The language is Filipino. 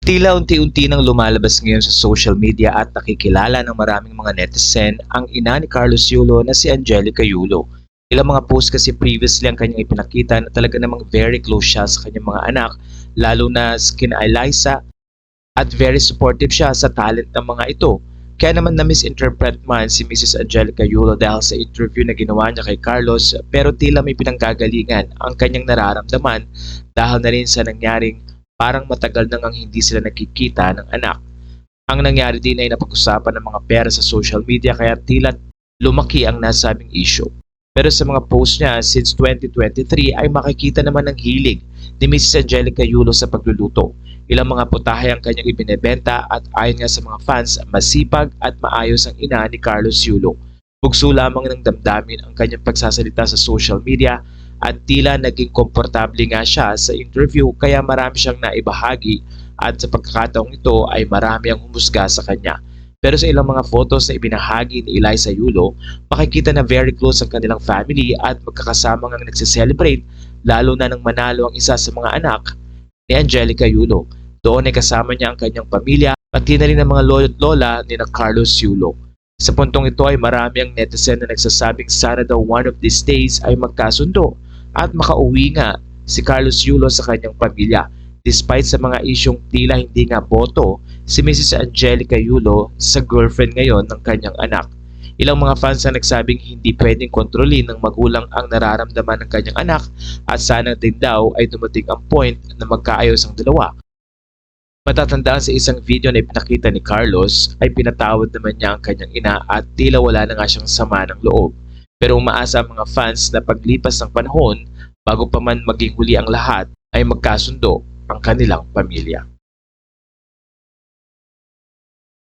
Tila unti-unti nang lumalabas ngayon sa social media at nakikilala ng maraming mga netizen ang ina ni Carlos Yulo na si Angelica Yulo. Ilang mga post kasi previously ang kanyang ipinakita na talaga namang very close siya sa kanyang mga anak, lalo na kina Eliza, at very supportive siya sa talent ng mga ito. Kaya naman na-misinterpret man si Mrs. Angelica Yulo dahil sa interview na ginawa niya kay Carlos, pero tila may pinanggagalingan ang kanyang nararamdaman dahil na rin sa nangyaring parang matagal nang hindi sila nakikita ng anak. Ang nangyari din ay napag-usapan ng mga pera sa social media kaya tila lumaki ang nasabing issue. Pero sa mga post niya since 2023 ay makikita naman ng hilig ni Mrs. Angelica Yulo sa pagluluto. Ilang mga putahe ang kanyang ibinebenta at ayon nga sa mga fans, masipag at maayos ang ina ni Carlos Yulo. Bugso lamang ng damdamin ang kanyang pagsasalita sa social media at tila naging komportable nga siya sa interview kaya marami siyang naibahagi at sa pagkakataong ito ay marami ang humusga sa kanya. Pero sa ilang mga photos na ibinahagi ni Eliza Yulo, makikita na very close ang kanilang family at magkakasama ngang nagse-celebrate lalo na nang manalo ang isa sa mga anak ni Angelica Yulo. Doon ay kasama niya ang kanyang pamilya at na rin ang mga lolo't lola ni Carlos Yulo. Sa puntong ito ay marami ang netizen na nagsasabing sana daw one of these days ay magkasundo at makauwi nga si Carlos Yulo sa kanyang pamilya. Despite sa mga isyong tila hindi nga boto si Mrs. Angelica Yulo sa girlfriend ngayon ng kanyang anak. Ilang mga fans na nagsabing hindi pwedeng kontrolin ng magulang ang nararamdaman ng kanyang anak at sana din daw ay dumating ang point na magkaayos ang dalawa. Matatandaan sa isang video na ipinakita ni Carlos ay pinatawad naman niya ang kanyang ina at tila wala na nga siyang sama ng loob. Pero umaasa ang mga fans na paglipas ng panahon, bago pa man maging huli ang lahat, ay magkasundo ang kanilang pamilya.